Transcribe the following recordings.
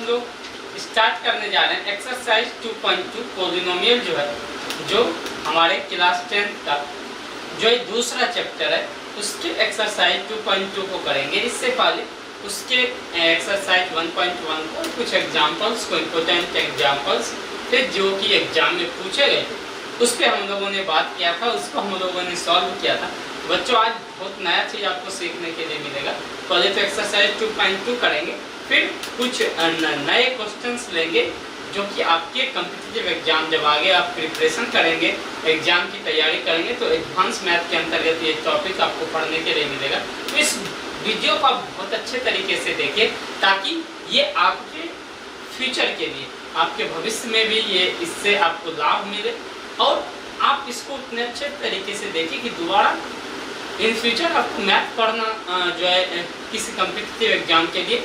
हम लोग स्टार्ट करने जा रहे हैं एक्सरसाइज 2.2 पॉलिनोमियल जो है, जो हमारे क्लास 10 का जो ये दूसरा चैप्टर है उसके एक्सरसाइज 2.2 को करेंगे। इससे पहले उसके एक्सरसाइज 1.1 को कुछ एग्जाम्पल्स को इम्पोर्टेंट एग्जाम्पल्स थे जो कि एग्जाम में पूछे गए थे, उस पर हम लोगों ने बात किया था, उसको हम लोगों ने सॉल्व किया था। बच्चों आज बहुत नया चीज़ आपको सीखने के लिए मिलेगा। पहले तो एक्सरसाइज 2.2 करेंगे, फिर कुछ नए क्वेश्चंस लेंगे जो कि आपके कम्पिटिटिव एग्जाम जब आगे आप प्रिपरेशन करेंगे, एग्जाम की तैयारी करेंगे तो एडवांस मैथ के अंतर्गत ये टॉपिक आपको पढ़ने के लिए मिलेगा। तो इस वीडियो को आप बहुत अच्छे तरीके से देखें ताकि ये आपके फ्यूचर के लिए, आपके भविष्य में भी ये इससे आपको लाभ मिले और आप इसको उतने अच्छे तरीके से देखें कि दोबारा इन फ्यूचर आपको मैथ पढ़ना जो है किसी कम्पिटिटिव एग्जाम के लिए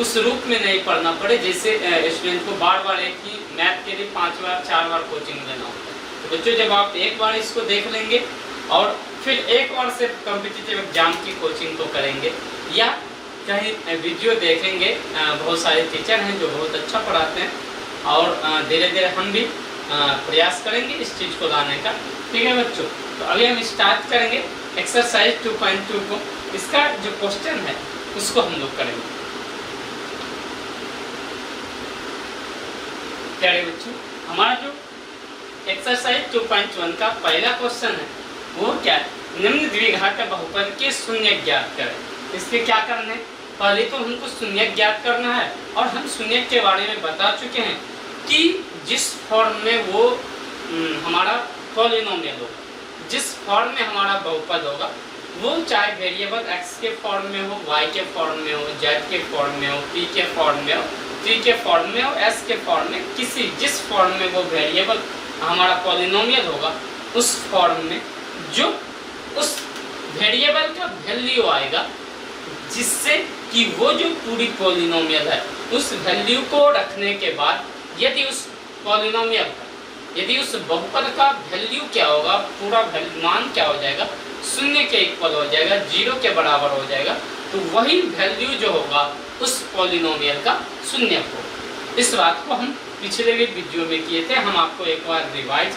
उस रूप में नहीं पढ़ना पड़े जैसे स्टूडेंट को बार बार एक ही मैथ के लिए 5 बार 4 बार कोचिंग लेना होता है। तो बच्चों जब आप एक बार इसको देख लेंगे और फिर एक बार से कम्पिटिटिव एग्जाम की कोचिंग को करेंगे या कहीं वीडियो देखेंगे, बहुत सारे टीचर हैं जो बहुत अच्छा पढ़ाते हैं और धीरे धीरे हम भी प्रयास करेंगे इस चीज़ को लाने का। ठीक है बच्चों, तो अभी हम स्टार्ट करेंगे एक्सरसाइज 2.2 को। इसका जो क्वेश्चन है उसको हम लोग करेंगे। प्यारे बच्चों, हमारा जो एक्सरसाइज 2.1 का पहला क्वेश्चन है वो क्या है, निम्न द्विघात बहुपद के शून्य ज्ञात करें। इसके क्या करना है, पहले तो हमको शून्य ज्ञात करना है और हम शून्य के बारे में बता चुके हैं कि जिस फॉर्म में वो हमारा पॉलिनोमियल होगा, जिस फॉर्म में हमारा बहुपद होगा वो चाहे वेरिएबल x के फॉर्म में हो, y के फॉर्म में हो, z के फॉर्म में हो, p के फॉर्म में हो, t के फॉर्म में हो, s के फॉर्म में, किसी जिस फॉर्म में वो वेरिएबल हमारा पॉलिनोमियल होगा उस फॉर्म में जो उस वेरिएबल का वैल्यू आएगा जिससे कि वो जो पूरी पॉलिनोमियल है उस वैल्यू को रखने के बाद यदि उस पॉलिनोमियल का, यदि उस बहुपद का वैल्यू क्या होगा, पूरा मान क्या हो जाएगा, शून्य के इक्वल हो जाएगा, 0 के बराबर हो जाएगा, तो वही वैल्यू जो होगा उस पॉलिनोमियल का शून्य होगा। इस बात को हम पिछले भी वीडियो में किए थे, हम आपको एक बार रिवाइज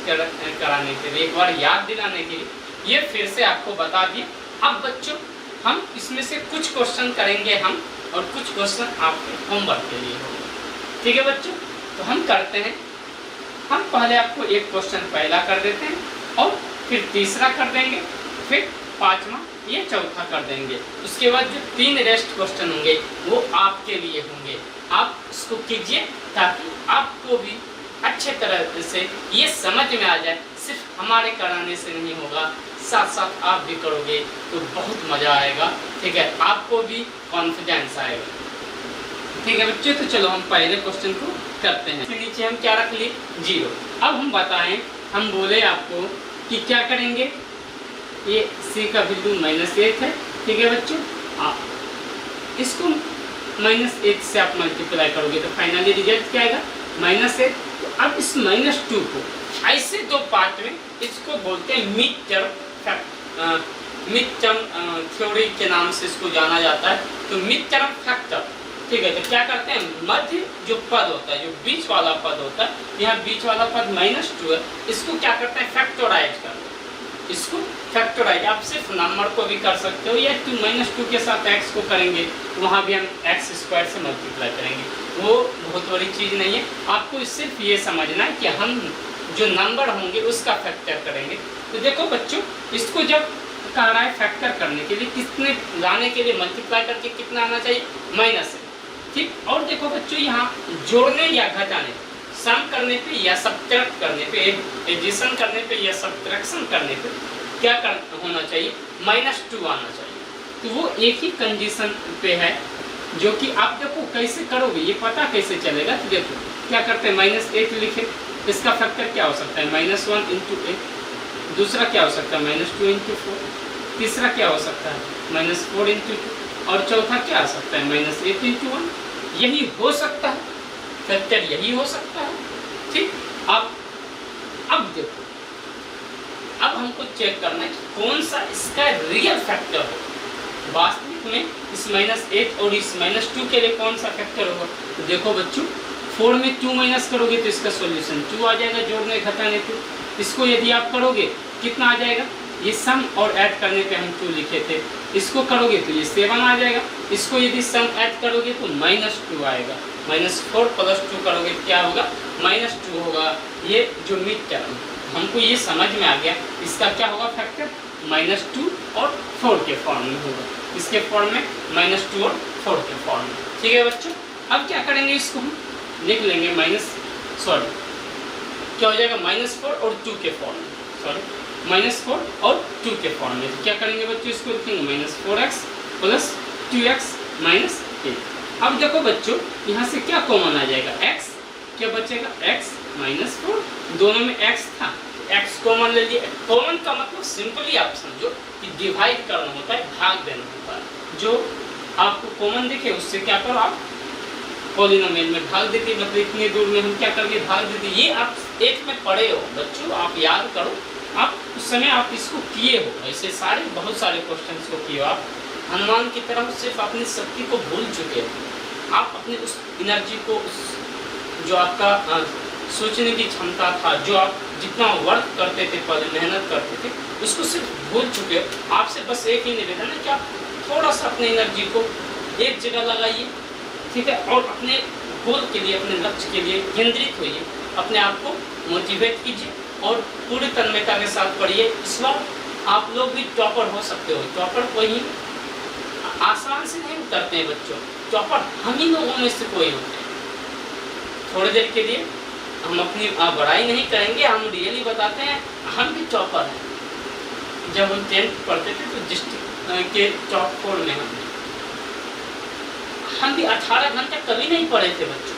कराने के लिए, एक बार याद दिलाने के लिए ये फिर से आपको बता दिए। अब बच्चों हम इसमें से कुछ क्वेश्चन करेंगे हम और कुछ क्वेश्चन आपके होमवर्क के लिए होंगे। ठीक है बच्चों, तो हम करते हैं, हम पहले आपको एक क्वेश्चन पहला कर देते हैं और फिर तीसरा कर देंगे, फिर पांचवा, ये चौथा कर देंगे। उसके बाद जो 3 रेस्ट क्वेश्चन होंगे वो आपके लिए होंगे। आप इसको कीजिए ताकि आपको भी अच्छे तरह से ये समझ में आ जाए, सिर्फ हमारे कराने से नहीं होगा, साथ साथ आप भी करोगे तो बहुत मज़ा आएगा। ठीक है, आपको भी कॉन्फिडेंस आएगा। ठीक है बच्चों, तो चलो हम पहले क्वेश्चन को करते हैं। नीचे हम क्या रख लिए, 0। अब हम बताएं, हम बोले आपको कि क्या करेंगे, ये c का वैल्यू -1 है। ठीक है बच्चों, आप इसको -1 से आप मल्टीप्लाई करोगे तो फाइनली रिजल्ट क्या आएगा, -1। तो अब इस -2 को ऐसे 2 पार्ट में, इसको बोलते हैं मिड टर्म थ्योरी के नाम से इसको जाना जाता है। तो मिड टर्म फैक्टर, ठीक है, तो क्या करते हैं, मध्य जो पद होता है, जो बीच वाला पद होता है, यहाँ बीच वाला पद -2 है, इसको क्या करते हैं, फैक्टराइज करते हैं। इसको फैक्टराइज आप सिर्फ नंबर को भी कर सकते हो या -2 के साथ x को करेंगे तो वहाँ भी हम x² से मल्टीप्लाई करेंगे, वो बहुत बड़ी चीज़ नहीं है। आपको सिर्फ ये समझना है कि हम जो नंबर होंगे उसका फैक्टर करेंगे। तो देखो बच्चों, इसको जब कह रहा है फैक्टर करने के लिए, कितने लाने के लिए, मल्टीप्लाई करके कितना आना चाहिए, -1। ठीक, और देखो बच्चों यहाँ जोड़ने या घटाने, सम करने पे या सब्ट्रैक्ट करने पे, एडिशन करने पे या सब्ट्रैक्शन करने पे क्या होना चाहिए, -2 आना चाहिए। तो वो एक ही कंडीशन पे है जो कि आप देखो कैसे करोगे, ये पता कैसे चलेगा। तो देखो क्या करते हैं, -8 लिखे, इसका फैक्टर क्या हो सकता है, -1 × 8। दूसरा क्या हो सकता है, -2 × 4। तीसरा क्या हो सकता है, -4 × 2। और चौथा क्या आ सकता है, -8 × 1। यही हो सकता है फैक्टर, यही हो सकता है। ठीक, अब देखो, अब हमको चेक करना है कि कौन सा इसका रियल फैक्टर हो। वास्तविक में इस -8 और इस -2 के लिए कौन सा फैक्टर होगा? तो देखो बच्चों 4 में 2 माइनस करोगे तो इसका सॉल्यूशन 2 आ जाएगा, जोड़ने घटाने पे। इसको यदि आप करोगे कितना आ जाएगा? ये सम और ऐड करने पे हम 2 लिखे थे, इसको करोगे तो ये 7 आ जाएगा। इसको यदि सम ऐड करोगे तो -2 आएगा। -4 + 2 करोगे तो क्या होगा? -2 होगा। ये जो मिड टर्म हमको ये समझ में आ गया, इसका क्या होगा फैक्टर? -2 और 4 के फॉर्म में होगा। इसके फॉर्म में -2 और 4 के फॉर्म में। ठीक है बच्चों, अब क्या करेंगे? इसको हम लिख लेंगे क्या हो जाएगा? -4 और 2 के फॉर्म में, -4 और 2 के फॉर्म में। तो क्या करेंगे बच्चों? इसको लिखेंगे -4x + 2x - 8। अब देखो बच्चों यहाँ से क्या कॉमन आ जाएगा? x क्या बचेगा? x - 4, दोनों में x था, x कॉमन ले लिए। कॉमन का मतलब सिंपली आप समझो कि डिवाइड करना होता है, भाग देना होता है। जो आपको कॉमन दिखे उससे क्या करो? आप पॉलिनोमियल में भाग देते, मतलब इतनी दूर में हम क्या करके भाग देते। ये आप 8 में पढ़े हो बच्चों, आप याद करो, आप उस समय आप इसको किए हो, ऐसे सारे बहुत सारे क्वेश्चंस को किए हो। आप हनुमान की तरह सिर्फ अपनी शक्ति को भूल चुके हो। आप अपनी उस एनर्जी को, उस जो आपका सोचने की क्षमता था, जो आप जितना वर्क करते थे, पहले मेहनत करते थे, उसको सिर्फ भूल चुके हो। आपसे बस एक ही निवेदन है कि आप थोड़ा सा अपनी एनर्जी को एक जगह लगाइए, ठीक है, और अपने गोल के लिए, अपने लक्ष्य के लिए केंद्रित होइए, अपने आप को मोटिवेट कीजिए और पूरी तन्मयता के साथ पढ़िए। इस बार आप लोग भी टॉपर हो सकते हो। टॉपर कोई आसान से नहीं उतरते हैं बच्चों, टॉपर हम ही लोगों में से कोई होते हैं। थोड़ी देर के लिए हम अपनी बड़ाई नहीं करेंगे, हम रियली बताते हैं, हम भी टॉपर हैं। जब हम 10th पढ़ते थे तो डिस्ट्रिक्ट के टॉप 4 में हम भी 18 घंटे कभी नहीं पढ़े थे बच्चों,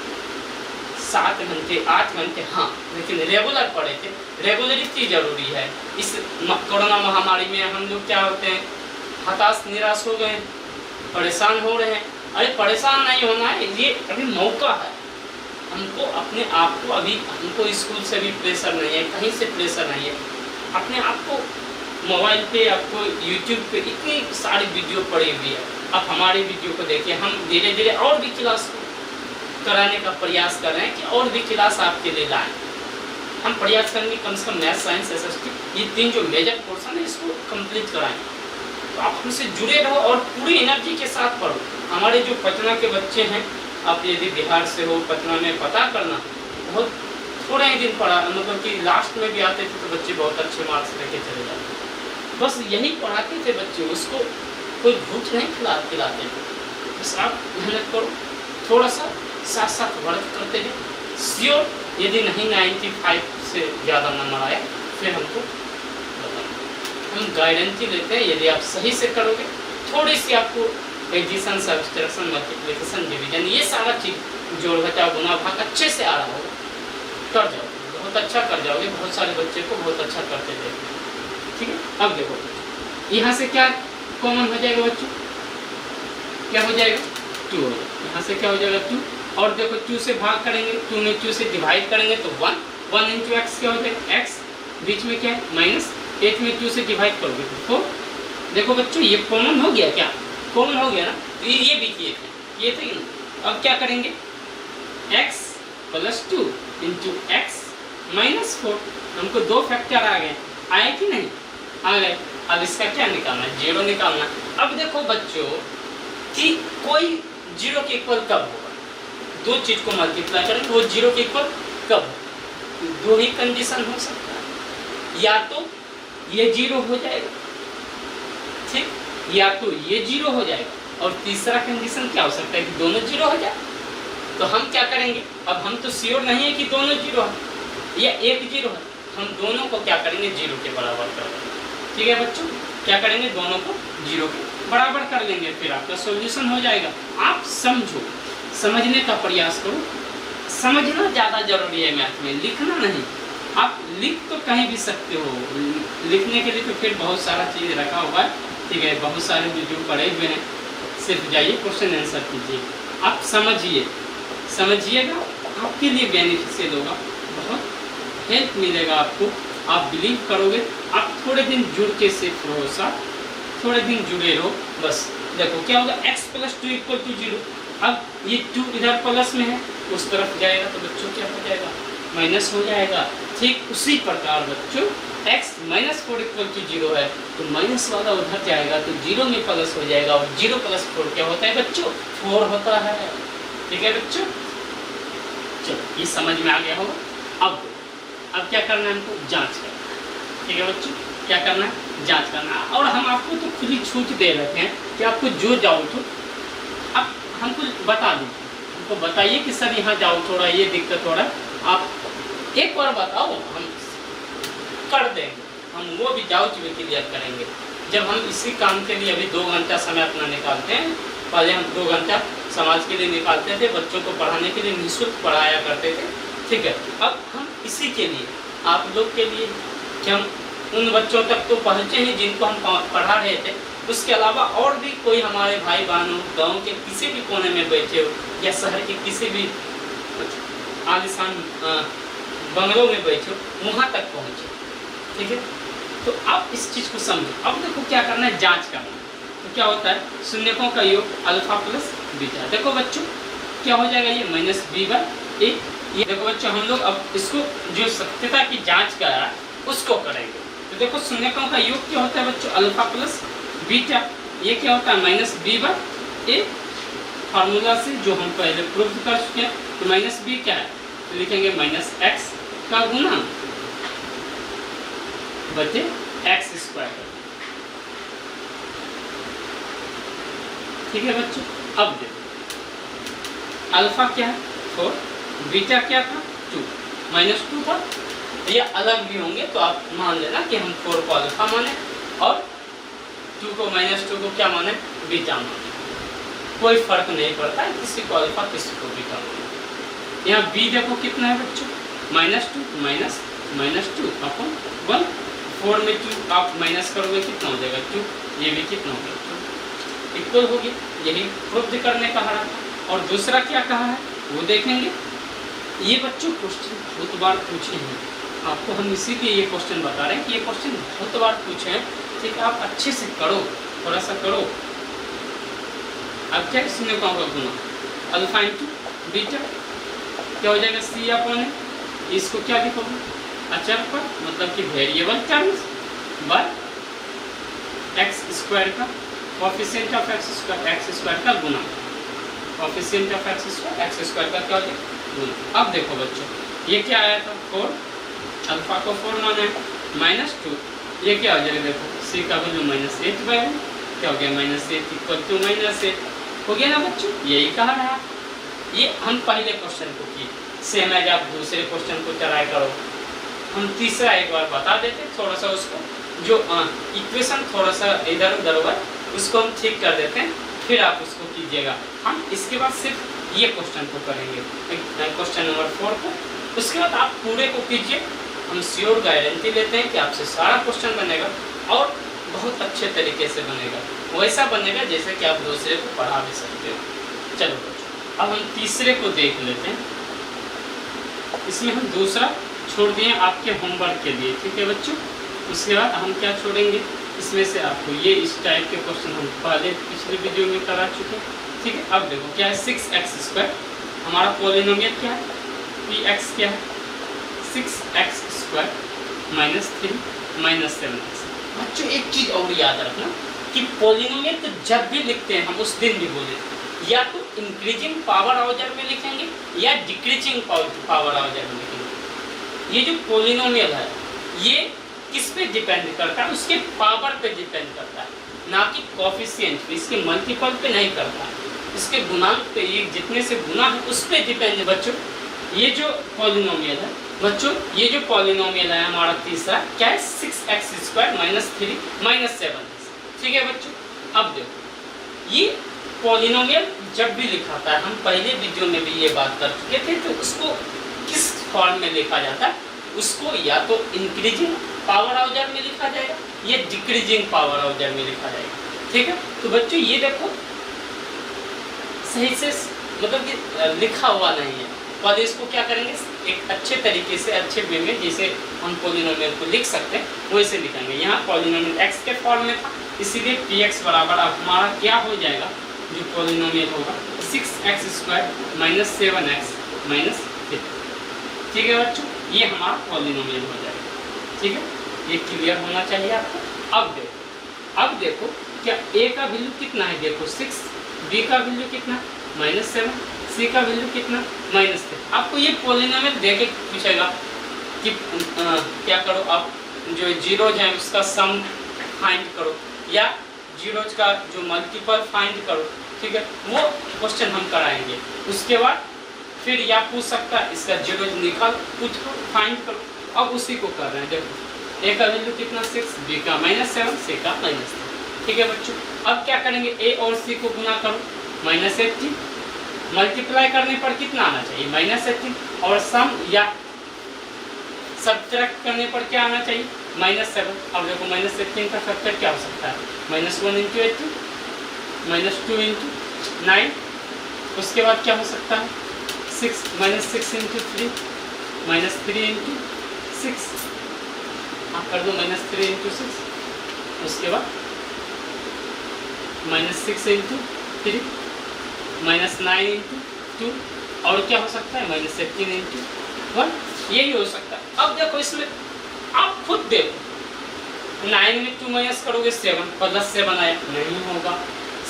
7 घंटे 8 घंटे हाँ, लेकिन रेगुलर पढ़े थे। रेगुलरिटी जरूरी है। इस कोरोना महामारी में हम लोग क्या होते हैं? हताश निराश हो गए, परेशान हो रहे हैं। अरे परेशान नहीं होना है, ये अभी मौका है। हमको अपने आप को, अभी हमको स्कूल से भी प्रेशर नहीं है, कहीं से प्रेशर नहीं है। अपने आप को मोबाइल पे, आपको यूट्यूब पे इतनी सारी वीडियो पड़ी हुई है, आप हमारी वीडियो को देखिए। हम धीरे धीरे और भी क्लास कराने का प्रयास कर रहे हैं कि और भी क्लास आपके लिए लाएं। हम प्रयास करेंगे कम से कम मैथ, साइंस, SST, ये 3 जो मेजर पोर्सन है इसको कंप्लीट कराएं। तो आप हमसे जुड़े रहो और पूरी एनर्जी के साथ पढ़ो। हमारे जो पटना के बच्चे हैं, आप यदि बिहार से हो, पटना में पता करना, बहुत थोड़े ही दिन पढ़ा, मतलब कि लास्ट में भी आते थे तो बच्चे बहुत अच्छे मार्क्स लेके चले जाते। बस यही पढ़ाते थे बच्चे, उसको कोई भूख नहीं खिलाते थे। बस आप मेहनत करो, थोड़ा सा साथ साथ वर्क करते हैं। श्योर यदि नहीं 95 से ज़्यादा नंबर आया फिर हमको बताना, हम गारंटी लेते हैं। यदि आप सही से करोगे, थोड़ी सी आपको एडिशन, सब्सट्रैक्शन, मल्टीप्लिकेशन, डिवीजन, ये सारा चीज़ जोड़ घटाव गुना भाग अच्छे से आ रहा होगा, कर जाओगे, बहुत अच्छा कर जाओगे। बहुत सारे बच्चे को बहुत अच्छा करते देखते, ठीक है। अब देखो यहाँ से क्या कॉमन हो जाएगा बच्चों? क्या हो जाएगा? 2 हो जाएगा। यहाँ से क्या हो जाएगा? 2। और देखो 2 से भाग करेंगे, 2 में 2 से डिवाइड करेंगे तो 1 × x क्या हो जाएगा? x, बीच में क्या है? -8 में 2 से डिवाइड करोगे तो 4। देखो बच्चों ये कॉमन हो गया, क्या कॉमन हो गया ना? तो ये भी किए थे ना। अब क्या करेंगे? x + 2 × x - 4। हमको 2 फैक्टर आ गए, आए कि नहीं? आ गए। अब इसका क्या निकालना है? 0 निकालना। अब देखो बच्चों कि कोई 0 के इक्वल कब होगा? 2 चीज को मल्टीप्लाई करेंगे, वो 0 के इक्वल कब? 2 ही कंडीशन हो सकता है, या तो ये 0 हो जाएगा, ठीक, या तो ये 0 हो जाएगा, और तीसरा कंडीशन क्या हो सकता है कि दोनों 0 हो जाए। तो हम क्या करेंगे? अब हम तो श्योर नहीं है कि दोनों 0 है या एक 0 है, हम दोनों को क्या करेंगे? 0 के बराबर कर देंगे, ठीक है बच्चों। क्या करेंगे? दोनों को 0 के बराबर कर लेंगे, फिर आपका सॉल्यूशन हो जाएगा। आप समझो, समझने का प्रयास करो। समझना ज़्यादा जरूरी है मैथ में, लिखना नहीं। आप लिख तो कहीं भी सकते हो, लिखने के लिए तो फिर बहुत सारा चीज़ रखा हुआ है, ठीक है, बहुत सारे वीडियो पड़े हुए हैं। सिर्फ जाइए क्वेश्चन आंसर कीजिए, आप समझिएगा, आपके लिए बेनिफिशियल होगा, बहुत हेल्प मिलेगा आपको। आप बिलीव करोगे, आप थोड़े दिन जुड़ के सिर्फ रहो, साथ थोड़े दिन जुड़े रहो, बस देखो क्या होगा, x प्लस 2 इक्वल टू 0। अब ये 2 इधर प्लस में है, उस तरफ जाएगा तो बच्चों क्या हो जाएगा, माइनस हो जाएगा। ठीक उसी प्रकार बच्चों x माइनस 4 इक्वल टू 0 है तो माइनस वाला उधर जाएगा तो 0 में प्लस हो जाएगा, और 0 प्लस 4 क्या होता है बच्चों, 4 होता है। ठीक है बच्चों, चलो ये समझ में आ गया होगा। अब क्या करना है हमको, जांच करना। ठीक है बच्चों, क्या करना है, जांच करना है। और हम आपको तो खुली छूट दे रहे हैं कि आपको जो डाउट हो अब हमको बता दीजिए, हमको बताइए कि सर यहाँ डाउट हो रहा है, ये दिक्कत हो रहा है, आप एक बार बताओ, हम कर देंगे, हम वो भी डाउट भी क्लियर करेंगे। जब हम इसी काम के लिए अभी 2 घंटा समय अपना निकालते हैं, पहले हम 2 घंटा समाज के लिए निकालते थे, बच्चों को पढ़ाने के लिए निःशुल्क पढ़ाया करते थे। ठीक है, अब हम इसी के लिए आप लोग के लिए कि हम उन बच्चों तक तो पहुँचे ही जिनको हम पढ़ा रहे थे, उसके अलावा और भी कोई हमारे भाई बहनों गांव के किसी भी कोने में बैठे हो या शहर के किसी भी आलिशान बंगलों में बैठे हो, वहाँ तक पहुँचे। ठीक है, तो आप इस चीज़ को समझो। अब देखो क्या करना है, जांच करना है। तो क्या होता है, शून्यकों का योग अल्फा प्लस बीटा। देखो बच्चों क्या हो जाएगा, ये माइनस बी बाई ए। ये देखो बच्चों हम लोग अब इसको जो सत्यता की जांच करा उसको करेंगे। तो देखो शून्यकों का योग क्या होता है बच्चों, अल्फा प्लस बीटा। ये क्या होता है, minus B by A. Formula से जो हम पहले प्रूव कर चुके हैं, तो माइनस बी क्या है, तो लिखेंगे माइनस एक्स का गुना बचे एक्स स्क्वायर। ठीक है बच्चों, अब देखो अल्फा क्या है 4, बीटा क्या था 2, माइनस 2 था। ये अलग भी होंगे तो आप मान लेना कि हम 4 को अल्फा माने और 2 को माइनस 2 को क्या माने, बीटा माने। कोई फर्क नहीं पड़ता है, किसी को अल्फा किसी को बीटा माने। यहाँ बी देखो कितना है बच्चों, माइनस 2 माइनस माइनस 2 अपन 1। 4 में 2 आप माइनस करोगे कितना हो जाएगा 2, ये भी कितना हो जाएगा 2, इक्वल हो गया। यही प्रूव करने का रहा था। और दूसरा क्या कहा है वो देखेंगे। ये बच्चों क्वेश्चन बहुत बार पूछे हैं, आपको हम इसीलिए ये क्वेश्चन बता रहे हैं कि ये क्वेश्चन बहुत बार पूछे हैं। ठीक है, आप अच्छे से करो, थोड़ा सा करो। अब क्या इसमें कौन का गुना, अल्फा इंटू बीटा क्या हो जाएगा, सी अपॉन है। इसको क्या लिखोगे, अचर पर मतलब कि variable terms by X square का कोएफिशिएंट ऑफ एक्स स्क्वायर का गुना, कोएफिशिएंट ऑफ एक्स स्क्वायर का क्या हो जाएगा गुना। अब देखो बच्चों ये क्या आया था 4, अल्फा को 4 माना है, माइनस 2 ये क्या हो जाएगा, देखो सी का वैल्यू माइनस 8/1 क्या हो गया, माइनस 8 इक्वल टू माइनस 8 हो गया ना बच्चों। यही कहा रहा, ये हम पहले क्वेश्चन को किए, सेम है आप दूसरे क्वेश्चन को ट्राई करो। हम तीसरा एक बार बता देते थोड़ा सा, उसको जो इक्वेशन थोड़ा सा इधर उधर हुआ उसको हम ठीक कर देते हैं, फिर आप उसको कीजिएगा। हम इसके बाद सिर्फ ये क्वेश्चन को करेंगे, क्वेश्चन नंबर 4 को। उसके बाद आप पूरे को कीजिए, हम श्योर गारंटी लेते हैं कि आपसे सारा क्वेश्चन बनेगा और बहुत अच्छे तरीके से बनेगा, वैसा बनेगा जैसे कि आप दूसरे को पढ़ा भी सकते हो। चलो अब हम तीसरे को देख लेते हैं। इसमें हम दूसरा छोड़ दिए आपके होमवर्क के लिए। ठीक है बच्चों, उसके बाद हम क्या छोड़ेंगे, इसमें से आपको ये इस टाइप के क्वेश्चन हम पहले पिछले वीडियो में करा चुके हैं। ठीक है, अब देखो क्या है 6x², हमारा पॉलिनोमियल क्या है, px क्या है 6x² -3 -7x। बच्चों एक चीज़ और याद रखना कि पॉलिनोमियल तो जब भी लिखते हैं हम उस दिन भी बोले, या तो इंक्रीजिंग पावर ऑर्डर में लिखेंगे या डिक्रीजिंग पावर ऑर्डर में लिखेंगे। ये जो पॉलिनोमियल है ये किस पे डिपेंड करता है, उसके पावर पे डिपेंड करता है, ना कि कोएफिशिएंट, इसके मल्टीपल पे नहीं करता, इसके गुणांक पे, ये जितने से गुना है उस पे डिपेंड है बच्चों। ये जो पॉलिनोमियल है बच्चों, ये जो पॉलिनोमियल है हमारा तीसरा क्या है 6x² -3 -7x। ठीक है बच्चों, अब देखो ये पॉलिनोमियल जब भी लिखाता है, हम पहले वीडियो में भी ये बात कर चुके थे, तो उसको किस फॉर्म में लिखा जाता है, उसको या तो इंक्रीजिंग पावर ऑर्डर में लिखा जाएगा या डिक्रीजिंग पावर ऑर्डर में लिखा जाएगा। ठीक है, तो बच्चों ये देखो सही से मतलब कि लिखा हुआ नहीं है, पहले इसको क्या करेंगे, एक अच्छे तरीके से, अच्छे वे में जैसे हम पॉलिनोमियल को लिख सकते हैं वैसे लिखेंगे। यहाँ पॉलिनोमियल x के फॉर्म में था, इसीलिए px बराबर अब हमारा क्या हो जाएगा, जो पॉलिनोमियल होगा 6x² माइनस 7x माइनस 3। ठीक है बच्चों, ये हमारा पॉलिनोमियल हो जाएगा। ठीक है, ये क्लियर होना चाहिए आपको। अब देखो क्या a का वैल्यू कितना है, देखो 6, b का वैल्यू कितना -7, c का वैल्यू कितना -3। आपको ये पॉलिनोमियल देके पूछेगा कि क्या करो, आप जो जीरोज हैं उसका सम फाइंड करो या जीरोज का जो मल्टीपल फाइंड करो। ठीक है, वो क्वेश्चन हम कराएंगे। उसके बाद फिर या पूछ सकता है इसका जीरोज निकाल, कुछ फाइंड करो। अब उसी को कर रहे हैं। देखो a का वैल्यू कितना 6, b का -7, c का -3। ठीक है बच्चों, अब क्या करेंगे, a और c को गुना करो -18, मल्टीप्लाई करने पर कितना आना चाहिए -18, और सम या सब्ट्रैक्ट करने पर क्या आना चाहिए -7। अब देखो -18 का फैक्टर क्या हो सकता है, -1 × 18 -2 × 9। उसके बाद क्या हो सकता है 6 -6 × 3 -3 × 6। आप कर दो -3 × 6। उसके बाद -6 × 3 -9 × 2, और क्या हो सकता है -18 × 1, यही हो सकता है। अब देखो इसमें आप खुद देखो, 9 में 2 माइनस करोगे 7, +7 आया, नहीं होगा।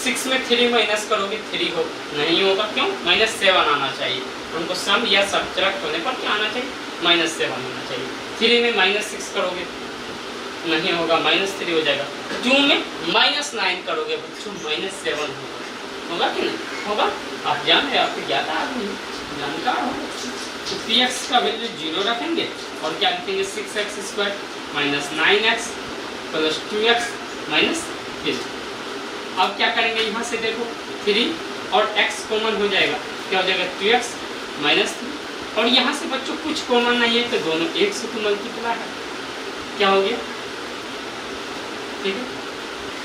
6 में 3 माइनस करोगे 3 हो, नहीं होगा। क्यों, -7 आना चाहिए हमको। सम या सब्ट्रैक्ट होने पर क्या आना चाहिए, -7 होना चाहिए। 3 में -6 करोगे नहीं होगा, -3 हो जाएगा। 2 में -9 करोगे बच्चों -7 होगा कि नहीं होगा। आप जान रहे, आपको ज्ञाता आदमी जानकार हो। तो px का वैल्यू 0 रखेंगे और क्या लिखेंगे 6x² -9x + 2x -3। अब क्या करेंगे, यहाँ से देखो 3 और x कॉमन हो जाएगा, क्या हो जाएगा 2x -3। और यहाँ से बच्चों कुछ कॉमन नहीं है तो दोनों एक से तो मल्टीप्लाई है, क्या हो गया। ठीक है,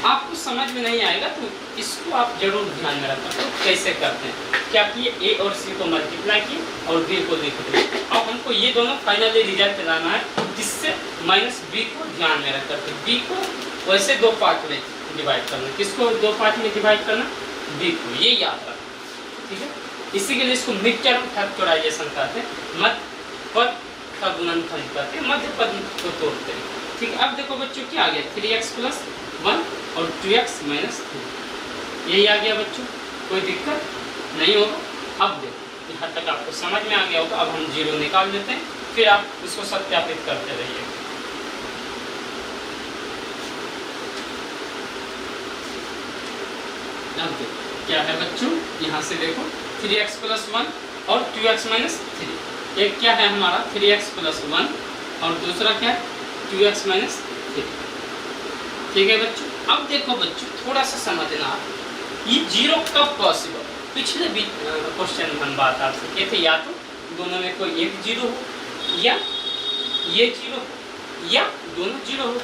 आपको समझ में नहीं आएगा तो इसको आप जरूर ध्यान में रखना। तो कैसे करते हैं, क्या किए a और c को मल्टीप्लाई किए और b को लिख दिए। अब हमको ये दोनों फाइनली रिजल्ट लाना है, जिससे -b को ध्यान में रख करके b को वैसे 2 पार्ट में डिवाइड करना। किसको 2 पार्ट में डिवाइड करना, b को, ये याद रखना। ठीक है, इसी के लिए इसको मिड टर्म फैक्टराइजेशन कहते हैं, मध्य पद का गुणनफल कहते हैं, मध्य पद को तोड़ते हैं। ठीक है, अब देखो बच्चों क्या आ गया 3x + 1 और 2x -3, यही आ गया बच्चों, कोई दिक्कत नहीं होगा। अब देखो यहाँ तक आपको समझ में आ गया होगा। अब हम 0 निकाल लेते हैं, फिर आप इसको सत्यापित करते रहिए। अब देखो क्या है बच्चों, यहाँ से देखो 3x + 1 और 2x -3। एक क्या है हमारा 3x + 1 और दूसरा क्या है 2x -3। ठीक है बच्चों, अब देखो बच्चों थोड़ा सा समझना, ये 0 कब पॉसिबल। पिछले भी क्वेश्चन में हम बात आपसे किए थे, या तो दोनों में कोई एक 0 हो या ये 0 हो या दोनों 0 हो।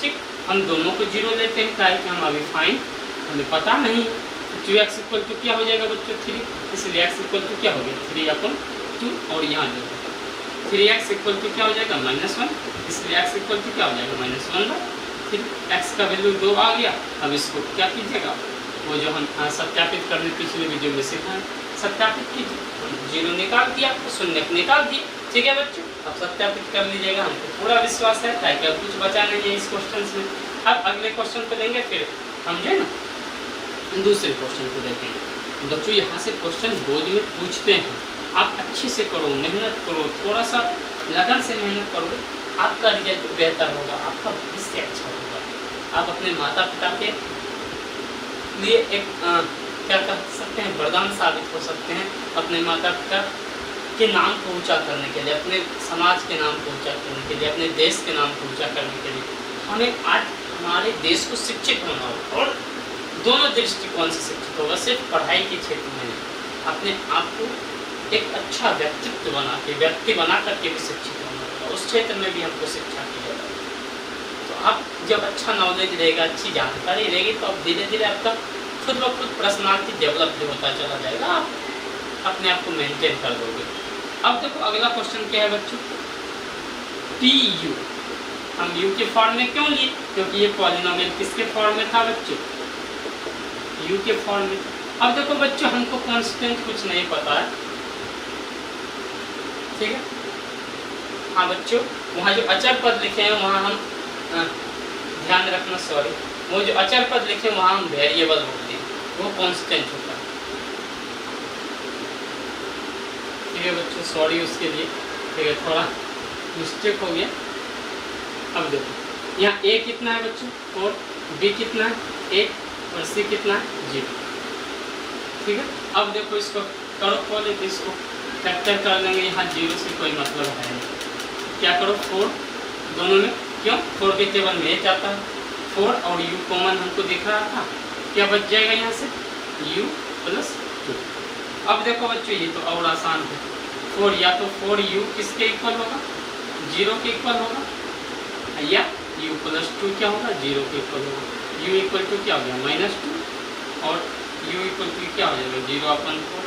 ठीक, हम दोनों को 0 लेते हैं, ताकि हम अभी फाइन हमें पता नहीं। 2x = क्या हो जाएगा बच्चों 3, इसलिए x = क्या हो गया 3/2 और यहाँ देखो 3x = क्या हो जाएगा -1, इसलिए x = क्या हो जाएगा -1/3। x का वैल्यू 2 आ गया। अब इसको क्या कीजिएगा, वो जो हम सत्यापित करने पिछले वीडियो में सीखा है, सत्यापित कीजिए। 0 निकाल दिया तो 0 निकाल दिए। ठीक है बच्चों, अब सत्यापित कर लीजिएगा, हमको पूरा विश्वास है, ताकि अब कुछ बचा नहीं है इस क्वेश्चन में। अब अगले क्वेश्चन को देंगे, फिर हम जो है ना दूसरे क्वेश्चन को देखेंगे। बच्चों यहाँ से क्वेश्चन बोर्ड में पूछते हैं, आप अच्छे से करो, मेहनत करो, थोड़ा सा लगन से मेहनत करोगे, आपका रिजल्ट बेहतर होगा, आपका भविष्य अच्छा होगा। आप अपने माता पिता के लिए एक क्या कह सकते हैं, वरदान साबित हो सकते हैं। अपने माता पिता के नाम को ऊंचा करने के लिए, अपने समाज के नाम को ऊंचा करने के लिए, अपने देश के नाम को ऊंचा करने के लिए हमें आज हमारे देश को शिक्षित होना होगा, और दोनों दृष्टिकोण से शिक्षित होगा। सिर्फ पढ़ाई के क्षेत्र में नहीं, अपने आप को एक अच्छा व्यक्तित्व बना के, व्यक्ति बना करके भी शिक्षित होना होगा। उस क्षेत्र में भी हमको शिक्षा की जरूरत है। तो आप जब अच्छा नॉलेज रहेगा, अच्छी जानकारी रहेगी, तो अब धीरे धीरे आपका खुद ब खुद पर्सनालिटी डेवलप होता चला जाएगा, आप अपने आप को मेंटेन कर दोगे। अब देखो अगला क्वेश्चन क्या है बच्चों, टी यू। हम यू के फॉर्म में क्यों लिए, क्योंकि ये पॉलिनोमियल किसके फॉर्म में था बच्चों, यू के फॉर्म में। अब देखो बच्चों हमको कांस्टेंट कुछ नहीं पता है, ठीक है। हाँ बच्चों, वहाँ जो अचर पद लिखे हैं वहाँ हम ध्यान रखना, सॉरी, वो जो अचर पद लिखे हैं वहाँ हम वेरिएबल बोलते हैं, वो कांस्टेंट होता है, ठीक है बच्चों, सॉरी उसके लिए, ठीक है, थोड़ा मिस्टेक हो गया। अब देखो यहाँ ए कितना है बच्चों 4, बी कितना है 8 और सी कितना है 0, ठीक है। अब देखो इसको करो खोले तो इसको फैक्टर कर लेंगे, यहाँ 0 से कोई मतलब है नहीं, क्या करो 4 दोनों में, क्यों 4 के टेबल में एक आता है, 4 और u कॉमन हमको दिख रहा था, क्या बच जाएगा यहाँ से u प्लस 2। अब देखो बच्चों ये तो और आसान है, 4 या तो 4u किसके इक्वल होगा 0 के इक्वल होगा, या u प्लस 2 क्या होगा 0 के इक्वल होगा, u इक्वल टू क्या हो गया -2 और u इक्वल टू क्या हो जाएगा 0/4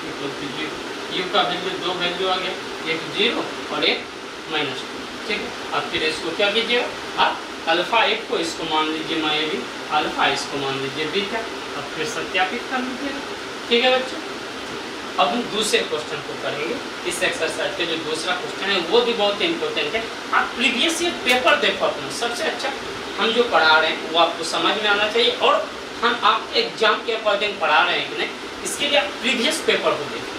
इक्वल टू 0। u का वैल्यू 2 वैल्यू आ गया, एक 0 और एक -2, ठीक है। अब फिर इसको क्या कीजिएगा, आप अल्फा एक को इसको मान लीजिए मैं भी अल्फा, इसको मान लीजिए बीटा, अब फिर सत्यापित कर लीजिएगा, ठीक है बच्चों। अब हम दूसरे क्वेश्चन को करेंगे, इस एक्सरसाइज के जो दूसरा क्वेश्चन है वो भी बहुत इंपॉर्टेंट है। आप प्रीवियस ईयर पेपर देखो अपना, सबसे अच्छा हम जो पढ़ा रहे हैं वो आपको समझ में आना चाहिए, और हम आप एग्जाम के अकॉर्डिंग पढ़ा रहे हैं कि नहीं, इसके लिए आप प्रीवियस पेपर को देखिए,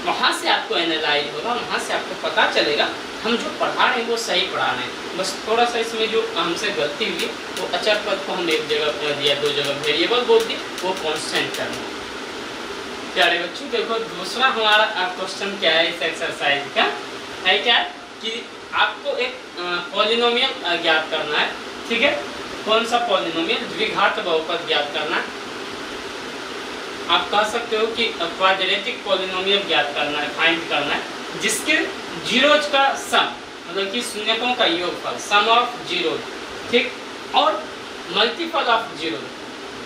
वहाँ से आपको एनालाइज होगा, वहाँ से आपको पता चलेगा हम जो पढ़ा रहे हैं वो सही पढ़ा रहे हैं। बस थोड़ा सा इसमें जो हमसे गलती हुई वो अचर पद को हम एक जगह दिया, 2 जगह वेरिएबल बोल दिए, वो कांस्टेंट करना। प्यारे बच्चों देखो दूसरा हमारा क्वेश्चन क्या है इस एक्सरसाइज का, है क्या कि आपको एक पॉलिनोमियल ज्ञात करना है, ठीक है। कौन सा पॉलिनोमियल, द्विघात बहुपद ज्ञात करना है। आप कह सकते हो कि क्वाड्रेटिक पॉलिनोमियल ज्ञात करना है, फाइंड करना है, जिसके जीरोज का सम, मतलब कि शून्यकों का योगफल, सम ऑफ जीरो, ठीक, और मल्टीपल ऑफ जीरो,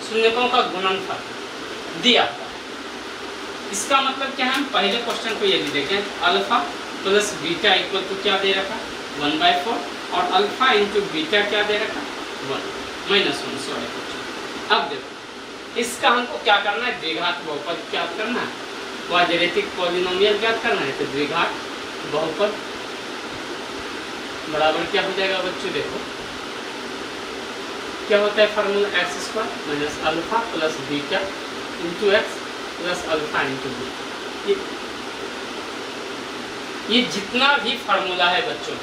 शून्यकों का गुणनफल दिया था। इसका मतलब क्या है, हम पहले क्वेश्चन को ये भी देखें, alpha plus beta equal to क्या दे रखा 1/4, और अल्फा इंटू बीटा क्या दे रखा 1 सॉरी। अब देखो इसका हमको क्या करना है, द्विघात बहुपद ज्ञात करना है, क्वाड्रेटिक पॉलिनोमियल ज्ञात करना है, तो द्विघात बहुपद बराबर क्या हो जाएगा बच्चों, देखो क्या होता है formula x² minus alpha plus beta into X plus alpha into B. ये जितना भी फार्मूला है बच्चों,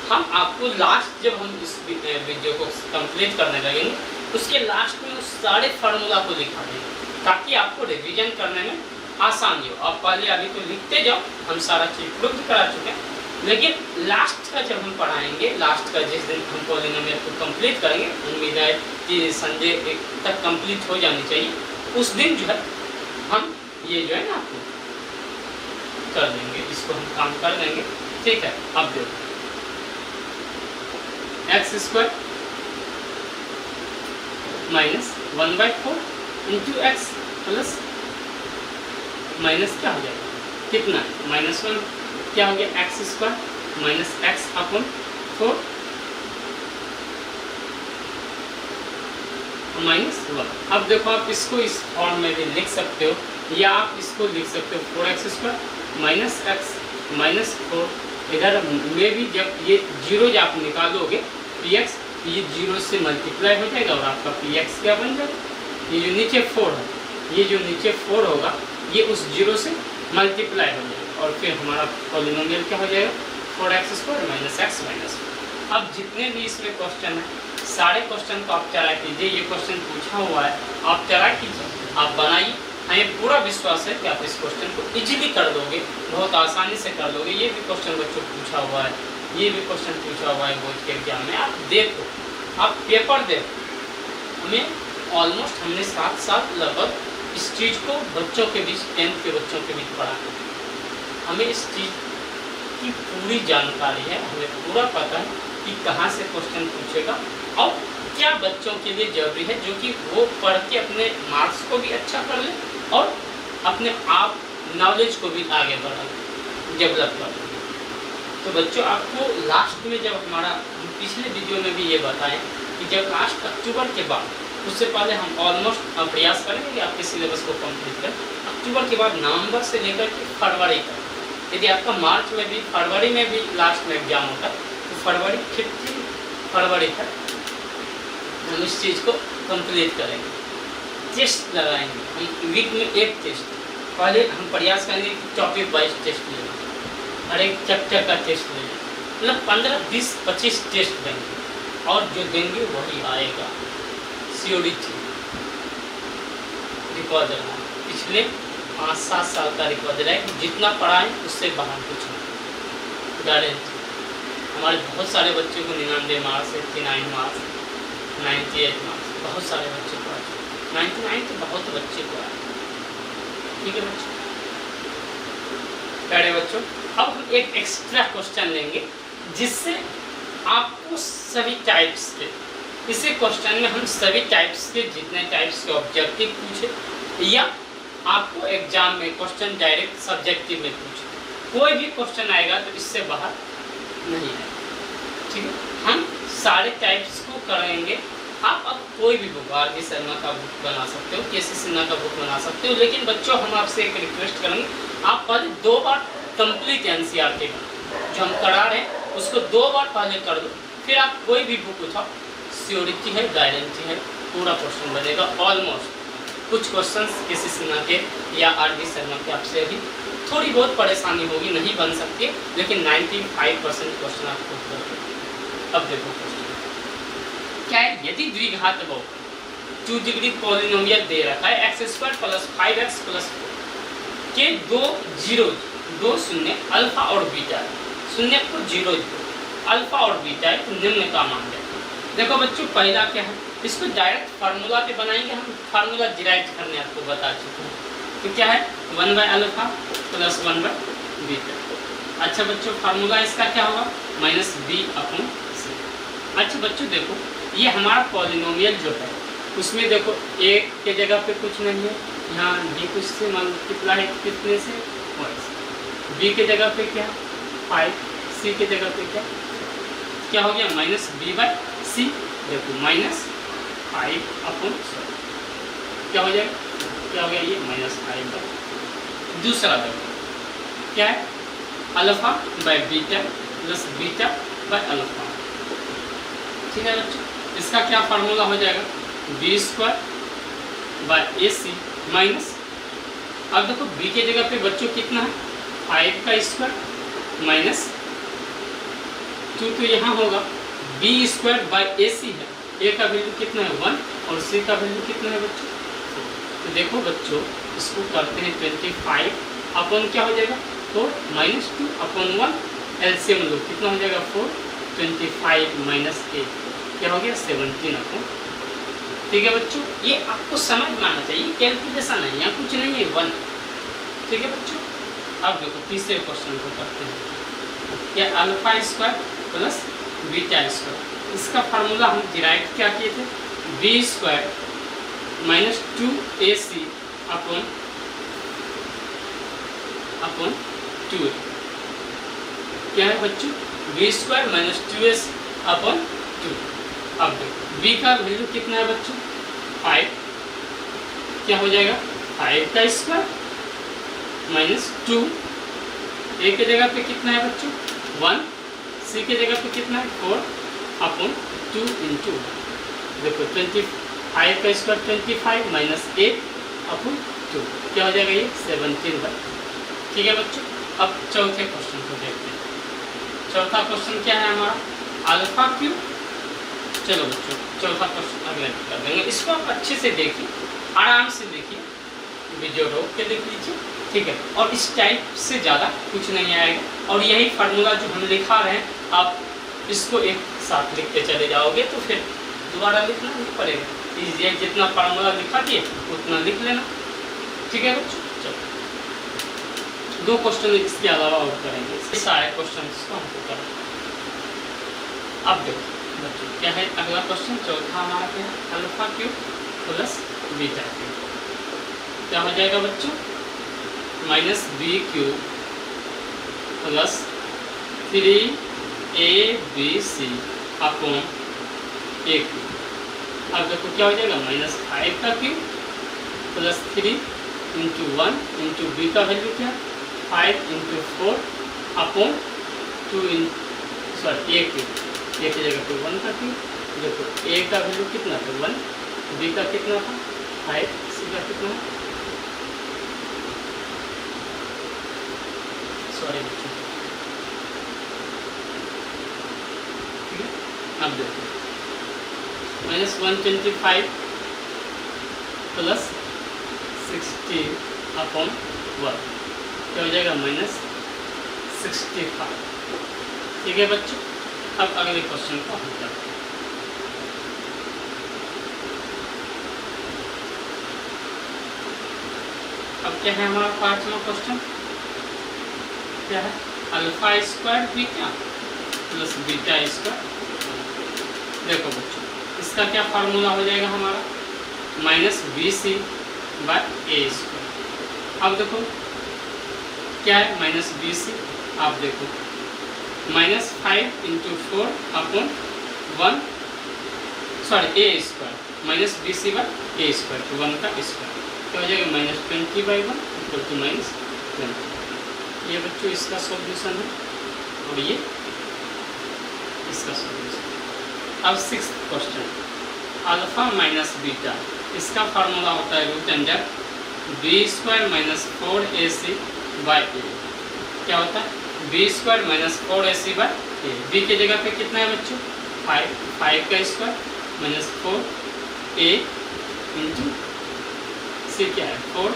हम आपको लास्ट जब हम इस वीडियो को कंप्लीट करने लगेंगे उसके लास्ट में उस सारे फार्मूला को लिखा देंगे, ताकि आपको रिवीजन करने में आसानी हो। आप पहले अभी तो लिखते जाओ, हम सारा चीज़ प्रूव करा चुके हैं, लेकिन लास्ट का जब हम पढ़ाएंगे, लास्ट का जिस दिन हम पॉलिनोमियल को कंप्लीट करेंगे, उम्मीद है कि संडे तक कंप्लीट हो जानी चाहिए, उस दिन जो है हम ये जो है ना आपको कर देंगे, इसको हम काम कर देंगे, ठीक है। अब देखो x² minus 1/4 into X plus minus क्या हो जाएगा कितना -1 क्या हो गया x² माइनस x/4 -1। अब देखो आप इसको इस फॉर्म में भी लिख सकते हो, या आप इसको लिख सकते हो 4x² माइनस x माइनस 4, इधर में भी जब ये जीरो आप निकालोगे px, ये 0 से मल्टीप्लाई हो जाएगा और आपका px क्या बन जाएगा, ये जो नीचे 4 है, ये जो नीचे 4 होगा ये उस 0 से मल्टीप्लाई हो जाएगा, और फिर हमारा पॉलिनोमियल क्या हो जाएगा 4x² माइनस x माइनस 4। अब जितने भी इसमें क्वेश्चन है सारे क्वेश्चन को आप ट्राई कीजिए, ये क्वेश्चन पूछा हुआ है आप ट्राई कीजिए, आप बनाइए, हमें पूरा विश्वास है कि आप इस क्वेश्चन को इजीली कर दोगे, बहुत आसानी से कर दोगे। ये भी क्वेश्चन बच्चों पूछा हुआ है, ये भी क्वेश्चन पूछा हुआ है बोर्ड के एग्जाम में, आप देखो, आप पेपर देखो। हमें ऑलमोस्ट हमने साथ लगभग इस चीज़ को बच्चों के बीच 10th के बच्चों के बीच पढ़ा, हमें इस चीज़ की पूरी जानकारी है, हमें पूरा पता है कि कहाँ से क्वेश्चन पूछेगा और क्या बच्चों के लिए जरूरी है, जो कि वो पढ़ के अपने मार्क्स को भी अच्छा कर ले और अपने आप नॉलेज को भी आगे बढ़ा ले। डेवलप कर। तो बच्चों आपको लास्ट में जब हमारा पिछले वीडियो में भी ये बताएं कि जब लास्ट अक्टूबर के बाद, उससे पहले हम ऑलमोस्ट प्रयास करेंगे कि आपके सिलेबस को कंप्लीट करें। अक्टूबर के बाद नवंबर से लेकर के फरवरी तक, यदि आपका मार्च में भी फरवरी में भी लास्ट में एग्जाम होता है तो फरवरी 15 फरवरी तक हम इस चीज़ को कंप्लीट करेंगे। टेस्ट लगाएंगे हम वीक में एक टेस्ट। पहले हम प्रयास करेंगे कि टॉपिक वाइज टेस्ट लेना, हर एक चैप्टर का टेस्ट लेना, मतलब 15, 20, 25 टेस्ट देंगे और जो देंगे वही आएगा। सियोरिटी रिकॉर्ड रहा पिछले 5-7 साल का रिकॉर्ड रहा है, जितना पढ़ाएं उससे बाहर कुछ नहीं गारंटी। हमारे बहुत सारे बच्चों को 99 मार्क्स, 89 मार्क्स, 98 मार्क्स, बहुत सारे बच्चे को आए, 99 तो बहुत बच्चे को आए। ठीक है बच्चों, प्यारे बच्चों, अब हम एक एक्स्ट्रा क्वेश्चन लेंगे जिससे आपको सभी टाइप्स के, इसी क्वेश्चन में हम सभी टाइप्स के जितने टाइप्स के ऑब्जेक्टिव पूछे या आपको एग्जाम में क्वेश्चन डायरेक्ट सब्जेक्टिव में पूछे, कोई भी क्वेश्चन आएगा तो इससे बाहर नहीं है। ठीक है, हम सारे टाइप्स को करेंगे। आप अब कोई भी बुक, आर.डी. शर्मा का बुक बना सकते हो, के.सी. सिन्हा का बुक बना सकते हो, लेकिन बच्चों हम आपसे एक रिक्वेस्ट करेंगे, आप पहले 2 बार कंप्लीट एनसीईआरटी का जो हम करा रहे हैं उसको 2 बार पहले कर दो, फिर आप कोई भी बुक उठाओ, सियोरिटी है, गारंटी है, पूरा क्वेश्चन बनेगा ऑलमोस्ट। कुछ क्वेश्चंस के.सी. सिन्हा के या आर.डी. शर्मा के आपसे अभी थोड़ी बहुत परेशानी होगी, नहीं बन सकती, लेकिन 95% क्वेश्चन आपको होगा। अब देखो क्वेश्चन क्या है, यदि द्विघात बहुपद 2 डिग्री पॉलिनोमियल दे रखा है x² + 5x + 4 के 2 शून्य अल्फा और बीटा, शून्य को 0 अल्फा और बीटा है, तो निम्न का मान है। देखो बच्चों, पहला क्या है, इसको डायरेक्ट फार्मूला पे बनाएंगे, हम फार्मूला डिराइव करने आपको बता चुके हैं। तो क्या है, 1/α + 1/बीटा। अच्छा बच्चों, फार्मूला इसका क्या होगा, -b/c। अच्छा बच्चों देखो, ये हमारा पॉलिनोमियल जो है उसमें देखो a के जगह पे कुछ नहीं है, यहाँ b कुछ से मल्टीप्लाई है कितने से, b के जगह पे क्या 5, c के जगह पे क्या हो गया, -b/c। देखो -5/100 क्या हो जाएगा, क्या हो गया ये -5/। दूसरा देखो क्या है, α/बीटा + β/α। ठीक है बच्चों, इसका क्या फार्मूला हो जाएगा, b² माइनस, अब देखो b के जगह पे बच्चों कितना है, 5² माइनस 2, तो यहाँ होगा b² है, a का वैल्यू कितना है 1 और c का वैल्यू कितना है बच्चों। तो देखो बच्चों, इसको करते हैं 25 अपन क्या हो जाएगा 4 -2/1 एलसीएम लो, कितना हो जाएगा 4, 25 - 8 क्या हो गया 17/। ठीक है बच्चों, ये आपको समझ में आना चाहिए, कैलकुलेशन है, यहाँ कुछ नहीं है 1। ठीक है बच्चों, अब देखो तीसरे क्वेश्चन को करते हैं, क्या α² + β², इसका फार्मूला हम डिराइव क्या किए थे, b² - 2ac अपन 2। क्या है बच्चों, b² - 2ac अपन 2। अब देखो b का वैल्यू कितना है बच्चों 5, क्या हो जाएगा 5² - 2, a के जगह पे कितना है बच्चों 1, c के जगह पे कितना है 4/2 × देखो 25² 25 - 8/2 क्या हो जाएगा ये 17/। ठीक है बच्चों, अब चौथे क्वेश्चन को देखते हैं। चौथा क्वेश्चन क्या है हमारा, α³। चलो बच्चों, चौथा क्वेश्चन अगले कर देंगे, इसको आप अच्छे से देखिए, आराम से देखिए, वीडियो रोक के देख लीजिए। ठीक है, और इस टाइप से ज़्यादा कुछ नहीं आएगा, और यही फार्मूला जो हम लिखा रहे हैं आप इसको एक साथ लिखते चले जाओगे तो फिर दोबारा लिखना नहीं पड़ेगा, ये जितना फार्मूला लिखा दिए उतना लिख लेना। ठीक है बच्चों, चलो 2 क्वेश्चन इसके अलावा और करेंगे, सारे क्वेश्चन को हमको करें। अब देखो बच्चों क्या है अगला क्वेश्चन, चौथा हमारा क्या है, α³ + β³ क्या हो जाएगा बच्चों, -b³ प्लस 3ABC अपॉन ए क्यूब। अब देखो क्या हो जाएगा, -5 का cube plus 3 into 1 into B का वैल्यू क्या, 5 into 4 upon 2 A cube, A की जगह पे 1 का क्यूब। देखो ए का वैल्यू कितना था 1, बी का कितना था 5, सी का कितना है, सॉरी बच्चों, ठीक है। अब देखो -125 प्लस 60 अपॉन 1 क्या हो जाएगा -65। ठीक है बच्चों, अब अगले क्वेश्चन को हम करते हैं। अब क्या है हमारा 5वां क्वेश्चन, क्या है, alpha square beta plus beta square. देखो बच्चों इसका क्या फार्मूला हो जाएगा हमारा, -BC/A²। अब देखो क्या है -BC, आप देखो -5 into 4 upon 1 sorry A² -BC/A² 1 का स्क्वायर क्या हो जाएगा -20/1 इक्वल टू -20। ये बच्चों इसका सॉल्यूशन है और ये इसका सॉल्यूशन। अब 6th question, alpha minus beta, इसका फार्मूला होता है √B² - 4AC/A। क्या होता है B² - 4AC/A। बी की जगह पे कितना है बच्चों 5 का स्क्वायर -4A इंटू सी क्या है 4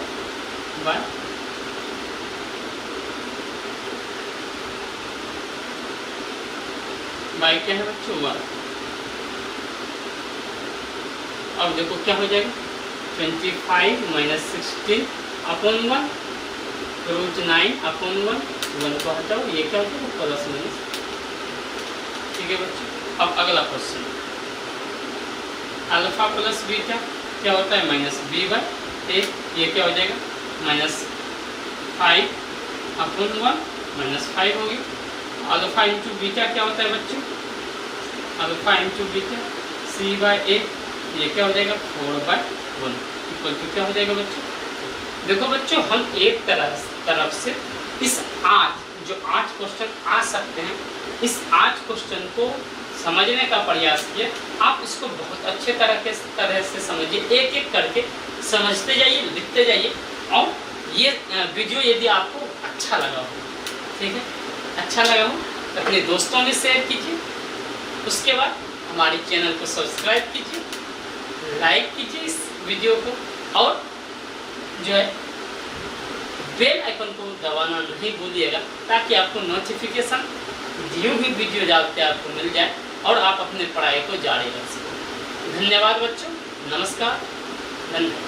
बाई क्या है बच्चों 1। अब देखो क्या हो जाएगा 25 - 16 अपॉन 1 √9 अपॉन 1 को हटाओ, ये क्या हो जाएगा प्लस माइनस। ठीक है बच्चों, अब अगला क्वेश्चन, अल्फा प्लस बीटा क्या होता है -B/A। ये क्या हो जाएगा -5 अपॉन 1 -5 होगी। अल्फा इंटू बीटा क्या होता है बच्चों, अल्फा इंटू बीटा C/A। ये क्या हो जाएगा 4/1 इक्वल टू क्या हो जाएगा बच्चों। देखो बच्चों हम एक तरफ से इस 8 क्वेश्चन आ सकते हैं, इस 8 क्वेश्चन को समझने का प्रयास किया। आप इसको बहुत अच्छे तरह से समझिए, एक एक करके समझते जाइए, लिखते जाइए। और ये वीडियो यदि आपको अच्छा लगा हो, ठीक है, अच्छा लगा हो तो अपने दोस्तों में शेयर कीजिए। उसके बाद हमारे चैनल को सब्सक्राइब कीजिए, लाइक कीजिए इस वीडियो को, और जो है बेल आइकन को दबाना नहीं भूलिएगा, ताकि आपको नोटिफिकेशन जो भी वीडियो डालते आपको मिल जाए और आप अपने पढ़ाई को जारी रख सकें। धन्यवाद बच्चों, नमस्कार, धन्यवाद।